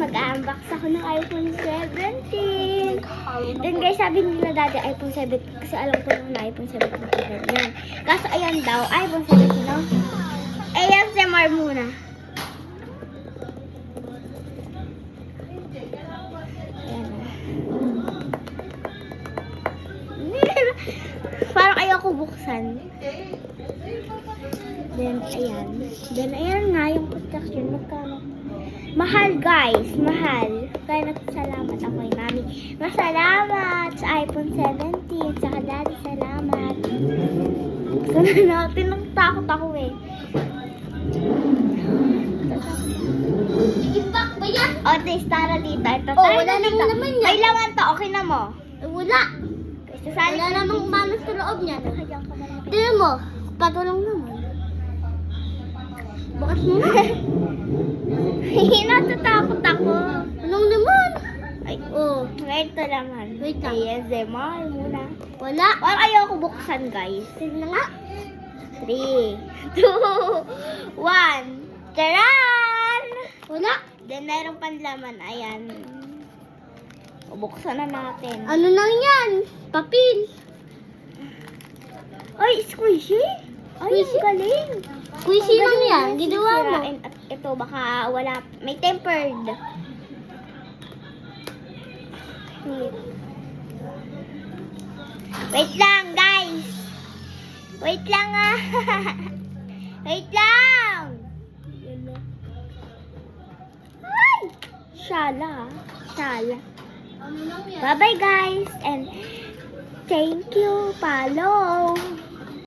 mag-unbox ako ng iPhone 17. Then guys, sabi nila dati iPhone 17 kasi alam ko nung na iPhone 17 yan. Kaso ayan daw, iPhone 17, no? Ayan si Mar muna. Ayan na. Parang ayoko buksan. Then, ayan. Then, ayan nga yung protection. Magkano? Mahal, guys. Mahal. Kaya nagsalamat ako kay mami. Masalamat sa iPhone 17. Saka daddy, salamat. Gusto na natin. Nagtakot ako eh. Ipak ba yan? O, taste tara dito. Ito, Oh, tara wala dito. namang laman yan. May laman to. Okay na mo. Wala. Sasali Wala namang manos sa loob niya. Hayaan ka na. Tignan mo. Patulong naman. Bukas mo na. Natatakot ako. Anong naman? Ay, oh, ito naman. Wait lang. Ayan, Zemal muna. Wala. Parang ayoko buksan, guys. Tignan nga. 3, 2, 1. Charan! Wala. Then, mayroong panlaman. Ayan. O, buksan na natin. Ano nang yan? Papel. Ay, squishy! Ay, Squishy? ang galing! Squishy Ang lang galing yan. naman Ginawa mo. sisirain. At ito, baka wala. May tempered. Wait lang, guys! Wait lang ah! Wait lang! Ay! Shala. Shala. Ano nang yan? Bye-bye, guys! And thank you, follow!